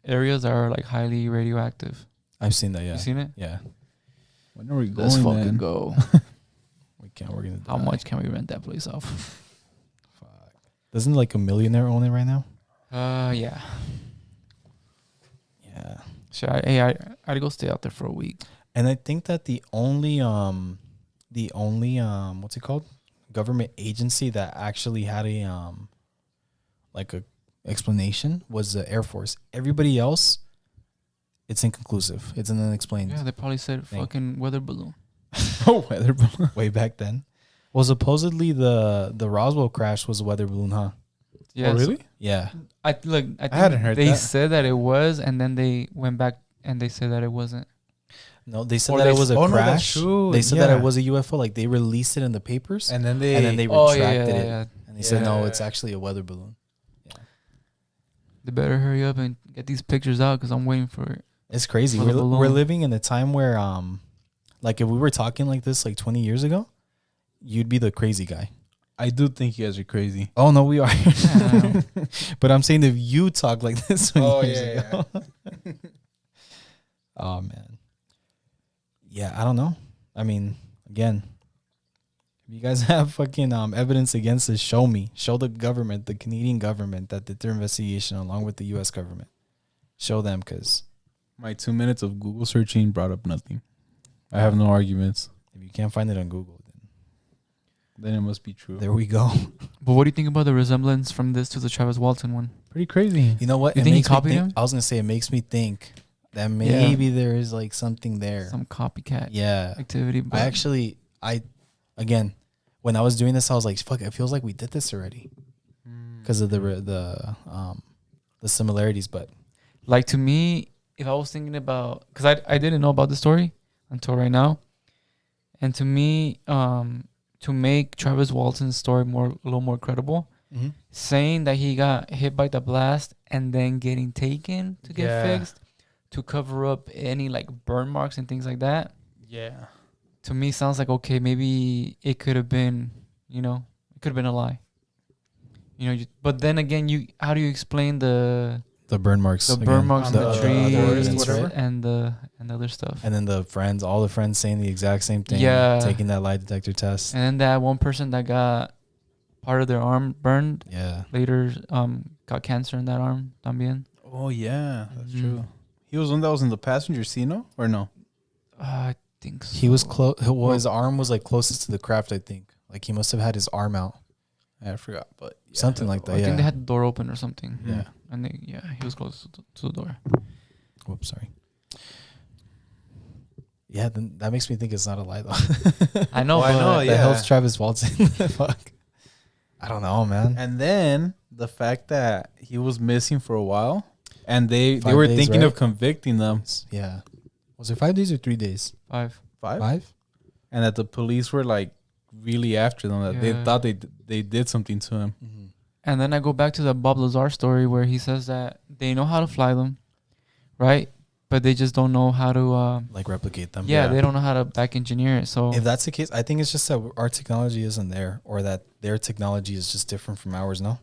areas that are like highly radioactive. I've seen that. Yeah, You seen it? yeah. When are we going Let's fucking then? go. We can't. We're gonna. How die. much can we rent that place off? Fuck. Doesn't like a millionaire own it right now? Yeah. Yeah. Should I'd go stay out there for a week. And I think that the only what's it called? Government agency that actually had a like a explanation was the Air Force. Everybody else, it's inconclusive. It's an unexplained. Yeah, they probably said thing. fucking weather balloon. Oh, weather balloon. Way back then. Well, supposedly the Roswell crash was a weather balloon, huh? Yes. Oh, really? Yeah. I think hadn't heard they that. said that it was, and then they went back and they said that it wasn't. No, they said Or that they it was a s- oh, no, that's crash. true. They said that Yeah. it was a UFO. Like they released it in the papers, And then they... and then they Oh retracted it, yeah. and they said no, Yeah. it's actually a weather balloon. They better hurry up and get these pictures out because I'm waiting for it. It's crazy. For the We're balloon. living in a time where like if we were talking like this like 20 years ago, you'd be the crazy guy. I do think you guys are crazy. Oh no, we are. Yeah. But I'm saying if you talk like this 20 Oh, years yeah, ago. Oh man. Yeah, I don't know. I mean, again, if you guys have fucking evidence against this, show me. Show the government, the Canadian government that did their investigation along with the US government. Show them because My 2 minutes of Google searching brought up nothing. I have no arguments. if you can't find it on Google, Then it must be true. there we go. But what do you think about the resemblance from this to the Travis Walton one? Pretty crazy. You know what? You It think he makes me copied think- him? I was gonna say it makes me think that maybe there is like something there. Some copycat Yeah. activity. But Again, when I was doing this, I was like, "Fuck!" It feels like we did this already because of the similarities. But like to me, if I was thinking about, because I didn't know about the story until right now, and to me, to make Travis Walton's story a little more credible, Mhm. saying that he got hit by the blast and then getting taken to get Yeah. fixed to cover up any like burn marks and things like that. Yeah. To me, sounds like okay, maybe it could have been, it could have been a lie. But then again, how do you explain the burn marks. burn again. marks on the other tree evidence, right? and the other stuff? And then all the friends saying the exact same thing. Yeah. Taking that lie detector test. And then that one person that got part of their arm burned Yeah. later got cancer in that arm también. Oh yeah, that's Mhm. true. He was one that was in the passenger seat, no? Or no? I think so. He was close. Well, his arm was like closest to the craft, I think. Like he must have had his arm out. I forgot, but Something like that. I think they Yeah. had the door open or something. Yeah. And he was close to the door. Whoops, sorry. Yeah, then that makes me think it's not a lie though. I know, I but know, The yeah. hell's Travis Walton? Fuck. I don't know, man. And then the fact that he was missing for a while, and they 5 were days, thinking right? of convicting them. Yeah. Was it 5 days or 3 days? 5. Five? And that the police were like really after them. That they Yeah. thought they did something to him. Mm-hmm. And then I go back to the Bob Lazar story where he says that they know how to fly them, right? But they just don't know how to. Like replicate them. They don't know how to back engineer it. So If that's the case, I think it's just that our technology isn't there, or that their technology is just different from ours. No.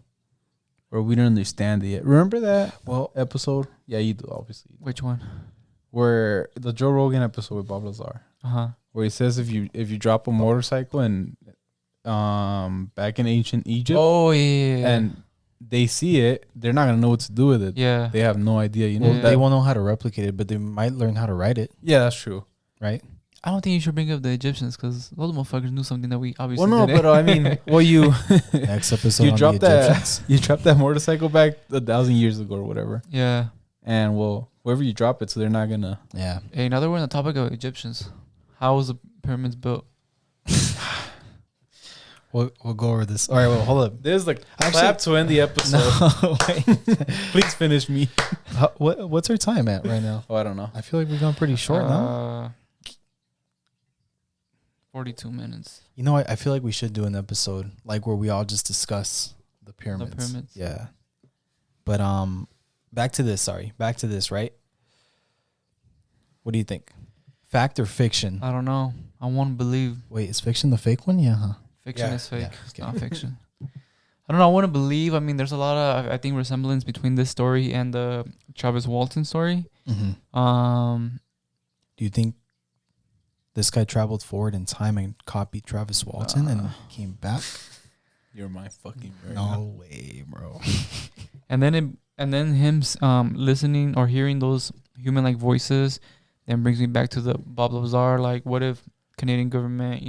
Or we don't understand it yet. Remember that Well, episode? Yeah, you do, obviously. which one? Where the Joe Rogan episode with Bob Lazar, where he says if you drop a motorcycle and back in ancient Egypt, Oh yeah. and they see it, they're not gonna know what to do with it. yeah. They have no idea. You know. well, they won't know how to replicate it, but they might learn how to write it, Yeah, that's true. right? I don't think you should bring up the Egyptians because those motherfuckers knew something that we obviously Well, no, didn't. but I mean, you Next episode you on dropped the that Egyptians. you dropped that motorcycle back 1,000 years ago or whatever, Yeah. and well, wherever you drop it, so they're not gonna. Yeah. Hey, now that we're on the topic of Egyptians, how was the pyramids built? We'll go over this. All right. Well, hold up. There's like Actually- clap to end the episode. No, wait. Please finish me. What's our time at right now? Oh, I don't know. I feel like we've gone pretty short now. 42 minutes. You know, I feel like we should do an episode like where we all just discuss the pyramids. pyramids. Yeah. But back to this. Right? What do you think? Fact or fiction? I don't know. I want to believe Wait, is fiction the fake one? Yeah. Huh? fiction Yeah, is fake. yeah, It's okay. not fiction. I don't know. I want to believe. I mean, there's a lot of, I think, resemblance between this story and the Travis Walton story. Mm-hmm. Do you think this guy traveled forward in time and copied Travis Walton and came back? You're my fucking brain. No way, bro. And then him listening or hearing those human-like voices, then brings me back to the Bob Lazar. Like, what if Canadian government,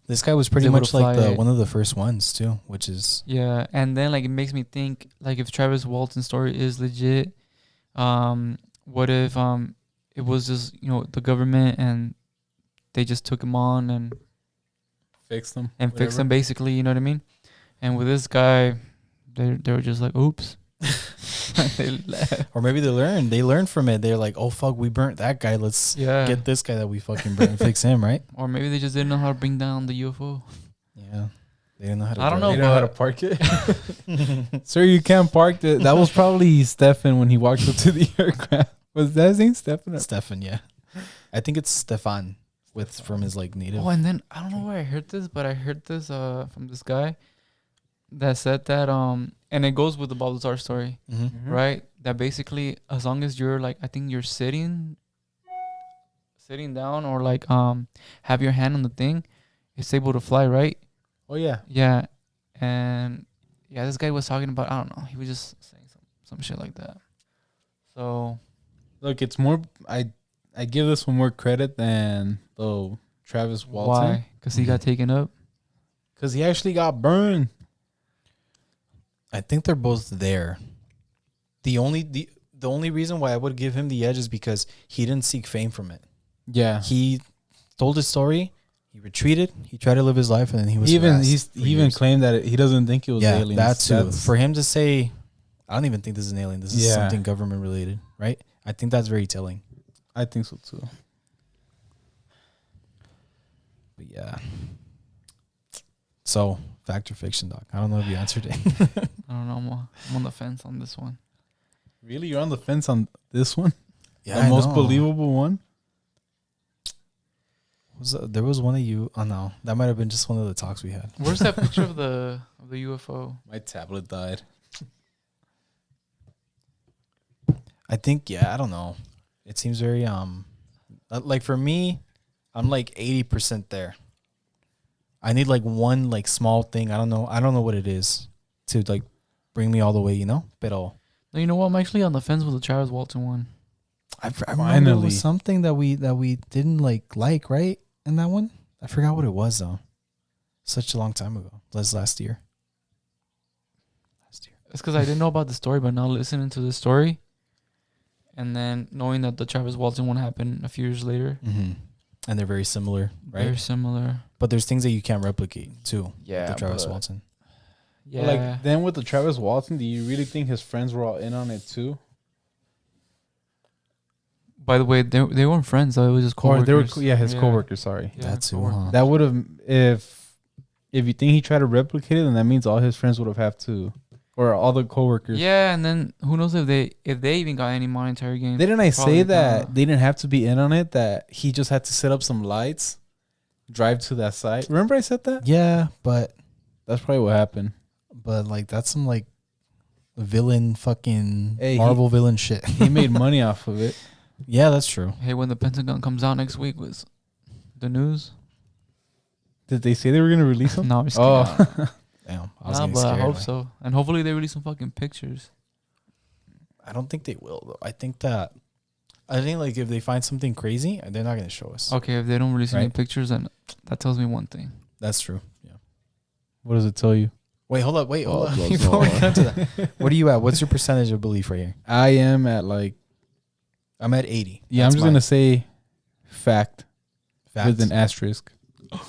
This guy was pretty able much to like fly it. one of the first ones too, which is yeah. And then like it makes me think like if Travis Walton's story is legit, what if it was just the government and they just took him on and Fix them. fixed him basically, you know what I mean? And with this guy, they were just like, oops. They left. or maybe they learned from it. They're like, oh fuck, we burnt that guy. Let's Yeah. get this guy that we fucking burnt and fix him, right? Or maybe they just didn't know how to bring down the UFO. Yeah, they didn't know how to. I don't drive You know, know how to but- park it? Sir, you can't park it. That was probably Stefan when he walked up to the aircraft. Was that his name, Stefan? it. Stefan, yeah, I think it's Stefan from his like native. Oh, and then I don't know where I heard this, but I heard this from this guy that said that and it goes with the Bob Lazar story, Mm-hmm. right? That basically as long as you're like I think you're sitting down or like have your hand on the thing, it's able to fly, right? Oh, yeah. Yeah. And yeah, this guy was talking about I don't know, he was just saying some shit like that. So Look, it's more. I give this one more credit than the Travis Walton. why? Because he got taken up. Because he actually got burned. I think they're both there. The only reason why I would give him the edge is because he didn't seek fame from it. Yeah. He told his story. He retreated. He tried to live his life, and then he was He even harassed for he even years. claimed that he doesn't think it was yeah, aliens. that too. That's- For him to say, I don't even think this is an alien. This is Yeah. something government related, right? I think that's very telling. I think so too. But yeah, So, fact or fiction, Doc? I don't know if you answered it. I don't know. I'm on the fence on this one. Really? You're on the fence on this one? Yeah, the I most know. believable one? There was one of you. Oh no, that might have been just one of the talks we had. Where's that picture of the UFO? My tablet died. I think, yeah, I don't know. It seems very like for me, I'm like 80% there. I need like one like small thing. I don't know what it is to like bring me all the way, you know? Pero No, you know what? I'm actually on the fence with the Travis Walton one. I remember it was something that we didn't like, right? In that one? I forgot what it was though. Such a long time ago. Last year. It's because I didn't know about the story, but now listening to the story and then knowing that the Travis Walton one happened a few years later. Mm-hmm. And they're very similar, right? Very similar. But there's things that you can't replicate too. Yeah, with the Travis but- Walton. Yeah. Like, then with the Travis Walton, do you really think his friends were all in on it too? By the way, they weren't friends. Though. It was just Or coworkers. they were, his coworkers, sorry. Yeah, That too, coworkers. huh? That would have, if you think he tried to replicate it, then that means all his friends would have to, or all the coworkers. Yeah, and then who knows if they even got any monetary gain. Didn't I Probably say that not. they didn't have to be in on it? That he just had to set up some lights, drive to that site. Remember I said that? Yeah, but That's probably what happened. like that's some like villain fucking Hey, Marvel villain shit. He made money off of it. Yeah, that's true. Hey, when the Pentagon comes out next week, was the news? Did they say they were gonna release him? No, I'm just Oh. kidding. Damn, I was Nah, getting but I scared. hope man. so. And hopefully they release some fucking pictures. I don't think they will though. I think like if they find something crazy, they're not gonna show us. Okay, if they don't release any Right. pictures, then that tells me one thing. That's true. Yeah. What does it tell you? Wait, hold up. Wait, hold Oh, up. blah, Before we blah. get to that, what are you at? What's your percentage of belief right here? I am at like, I'm at 80. yeah, I'm That's just mine. gonna say fact Facts. with an asterisk. I'm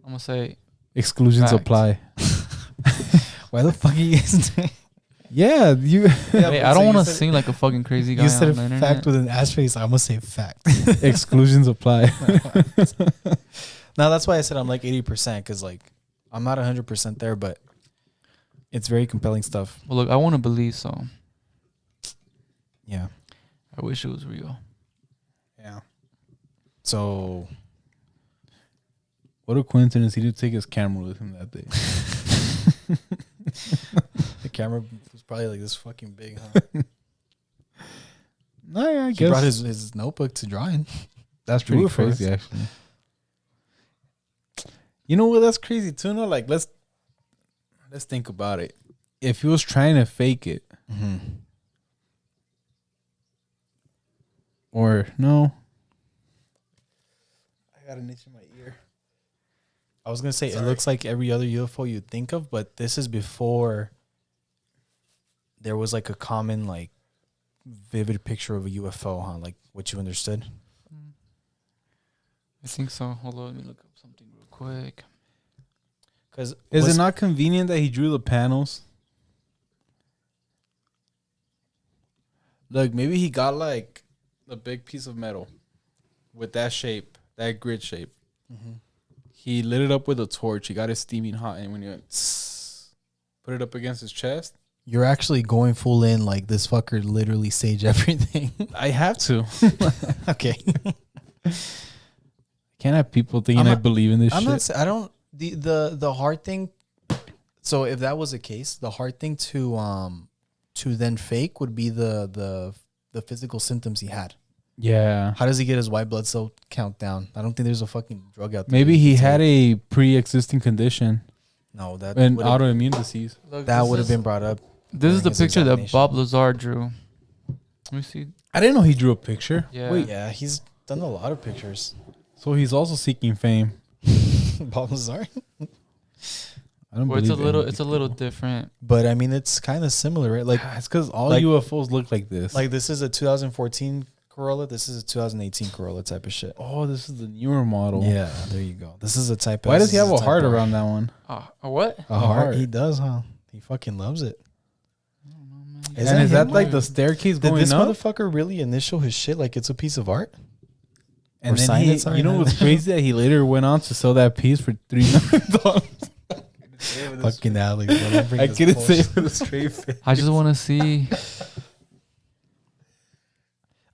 gonna say Exclusions Fact. apply. Why the fuck are you guys? Yeah, you hey, I don't want to seem like a fucking crazy guy. You said on the internet. fact with an asterisk. I'm gonna say fact. exclusions apply. Now that's why I said I'm like 80% because like I'm not 100% there, but it's very compelling stuff. Well, look, I want to believe, so Yeah. I wish it was real. Yeah. So What a coincidence! He did take his camera with him that day. the camera was probably like this fucking big, huh? No, yeah, I He guess brought his notebook to draw in. that's Drew pretty it for crazy, us. actually. You know what? That's crazy too. No, like let's think about it. If he was trying to fake it, Mm-hmm. or no, I got an itch in my ear. I was gonna say it looks like every other UFO you'd think of, but this is before there was like a common like vivid picture of a UFO, huh? Like what you understood. I think so. Hold on, let me look up something real quick. Because Is it not convenient that he drew the panels? Look, maybe he got like a big piece of metal with that shape, that grid shape. He lit it up with a torch. He got it steaming hot, and when he went, tss, put it up against his chest. You're actually going full in like this fucker literally staged everything. I have to. Okay. Can't have people thinking I'm I not- believe in this I'm shit. not. I don't. The hard thing. So if that was the case, the hard thing to then fake would be the physical symptoms he had. Yeah. How does he get his white blood cell count down? I don't think there's a fucking drug out there. Maybe he had a pre-existing condition, no that an would've- autoimmune disease. Look, that this would have is- been brought up. This is during the his picture that examination. Bob Lazar drew. Let me see. I didn't know he drew a picture. Yeah. Wait, Yeah, he's done a lot of pictures. so he's also seeking fame. Bob Lazar. I don't Well, it's believe a little different. But I mean, it's kind of similar, right? Like It's because all like- UFOs look like this. like this is a 2014 Corolla. This is a 2018 Corolla type of shit. oh, this is the newer model. Yeah, there you go. This is a type. Why S, does he this have is a heart Type R. around that one? A what? A heart? heart. He does, huh? He fucking loves it. And is that him? like the staircase Did going this up? motherfucker really initial his shit like it's a piece of art? And or then sign he, it, sorry, you know no. what's crazy? That he later went on to sell that piece for $3 million. Fucking Alex. Bro, don't bring I this couldn't say bullshit. it with a straight face. I just want to see.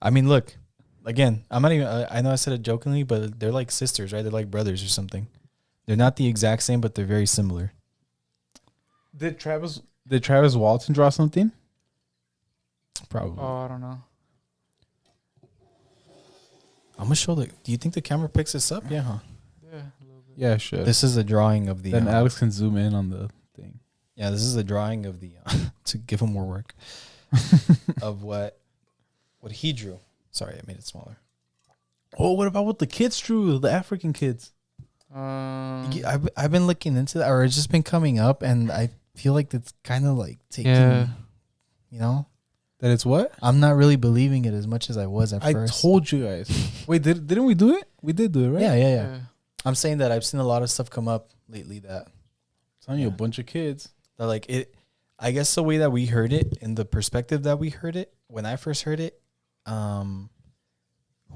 I mean, look. Again, I'm not even. I know I said it jokingly, but they're like sisters, right? They're like brothers or something. They're not the exact same, but they're very similar. Did Travis Walton draw something? Probably. Oh, I don't know. I'm gonna show the. Do you think the camera picks this up? Yeah, huh? Yeah. Yeah, sure. This is a drawing of the. Then Alex can zoom in on the thing. Yeah, this is a drawing of the to give him more work of what he drew. Sorry, I made it smaller. Oh, what about what the kids drew? The African kids. I've been looking into that, or it's just been coming up, and I feel like it's kind of like taking. Yeah. You know, That it's what? I'm not really believing it as much as I was at I first. told you guys. Wait, didn't we do it? We did do it, right? Yeah. I'm saying that I've seen a lot of stuff come up lately that Telling you, a bunch of kids. like it. I guess the way that we heard it, in the perspective that we heard it, when I first heard it,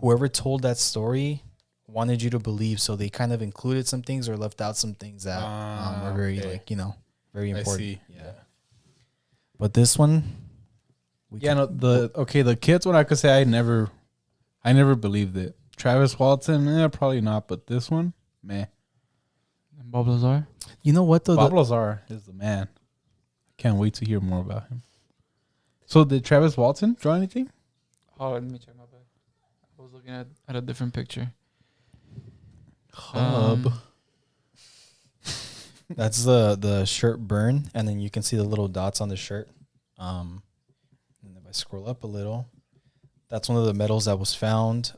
whoever told that story wanted you to believe, so they kind of included some things or left out some things that are very okay. like, you know, very important. I see. Yeah. But this one, the kids one I could say I never believed it. Travis Walton, probably not, but this one, man. And Bob Lazar. you know what though? Bob Lazar is the man. I can't wait to hear more about him. So did Travis Walton draw anything? Oh, let me check my bag. I was looking at a different picture. Hub. That's the shirt burn, and then you can see the little dots on the shirt. And if I scroll up a little, that's one of the metals that was found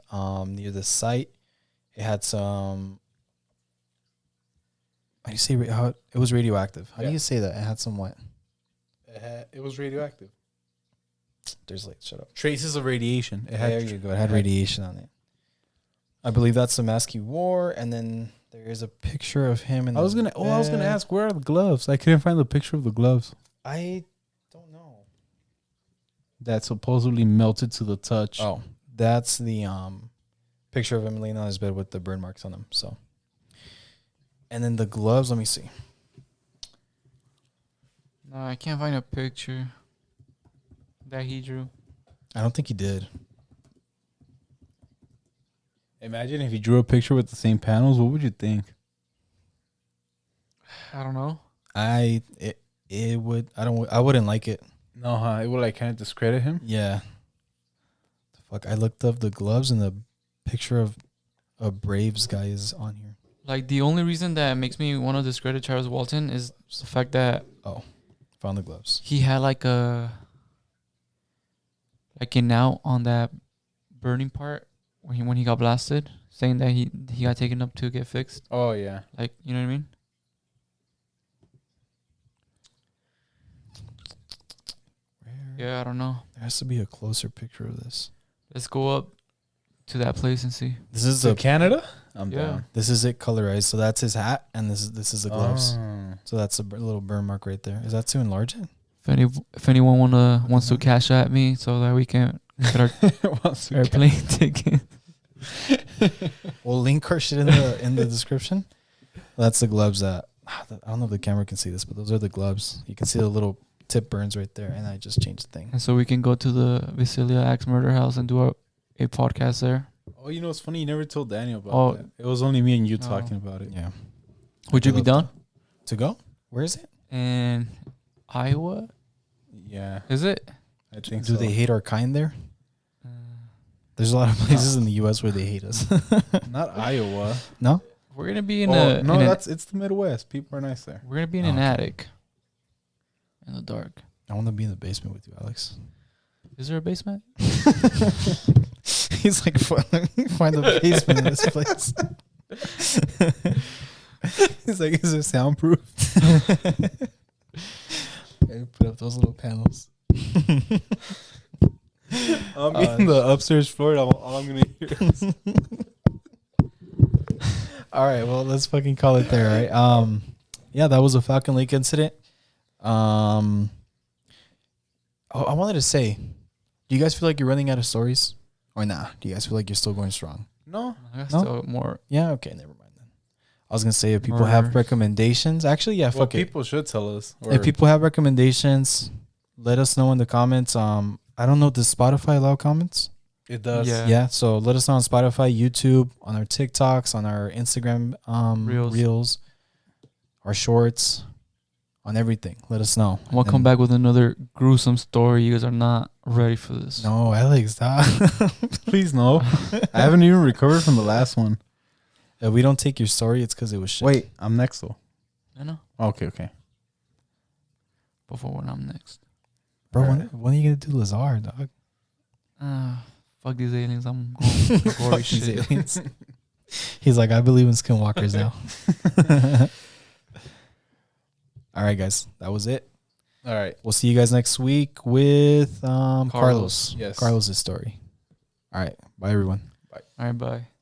near the site. It had some. How do you say how it was radioactive? How do you say that? It had some what? It was radioactive. There's like shut up. Traces of radiation. There you go. It had radiation on it. I believe that's the mask he wore, and then there is a picture of him. I was gonna ask, where are the gloves? I couldn't find the picture of the gloves I don't know. that supposedly melted to the touch. Oh, that's the picture of him laying on his bed with the burn marks on him. So, and then the gloves. Let me see. No, I can't find a picture that he drew. I don't think he did. Imagine if you drew a picture with the same panels. What would you think? I don't know. I wouldn't like it. No, huh? It would like kind of discredit him. Yeah. The fuck. I looked up the gloves, and the picture of a Braves guy is on here. Like, the only reason that makes me want to discredit Travis Walton is the fact that Found the gloves. he had like an out on that burning part when he got blasted, saying that he got taken up to get fixed. Oh yeah. Like, you know what I mean? Yeah, I don't know. There has to be a closer picture of this. Let's go up to that place and see. This is To Canada? I'm Yeah. down. This is it colorized. So that's his hat, and this is the gloves. Oh. So that's a little burn mark right there. Is that to enlarge it? If anyone wants to cash at me so that we can get our airplane ticket. We'll link our shit in the description. That's the gloves that I don't know if the camera can see this, but those are the gloves. You can see the little tip burns right there, and I just changed the thing. And so we can go to the Vasilia Axe Murder House and do a podcast there. Oh, you know it's funny. You never told Daniel about that. It was only me and you talking about it. Yeah. Would you be down? To go? Where is it? In Iowa? Yeah, Is it? I think Do so. they hate our kind there? There's a lot of places in the U.S. where they hate us. Not Iowa. No? We're gonna be in it's the Midwest. People are nice there. we're gonna be in an attic. In the dark. I want to be in the basement with you, Alex. Is there a basement? He's like, find the basement in this place. He's like, is it soundproof? Put up those little panels. I'm in the upstairs floor. All I'm gonna hear is All right, well, let's fucking call it there, right? Yeah, that was a Falcon Lake incident. I wanted to say, do you guys feel like you're running out of stories, or nah? Do you guys feel like you're still going strong? no. That's No? still more. Yeah, okay, never mind then. I was gonna say if people have Murders. recommendations. Actually, yeah, Well, fuck it. people should tell us. Or If people have recommendations, let us know in the comments. I don't know. Does Spotify allow comments? it does. Yeah. Yeah. So let us know on Spotify, YouTube, on our TikToks, on our Instagram reels, our shorts, on everything. Let us know. We'll come back with another gruesome story. You guys are not ready for this. No, Alex, stop. Please no. I haven't even recovered from the last one. If we don't take your story, it's because it was shit. Wait, I'm next though. I know. Okay. Before when I'm next. Bro, when are you gonna do Lazar, dog? Fuck these aliens. I'm going for gory Fuck these shit. aliens. He's like, I believe in skinwalkers now. All right, guys, that was it. All right. We'll see you guys next week with Carlos. Yes. Carlos's story. All right, bye everyone. All right, bye.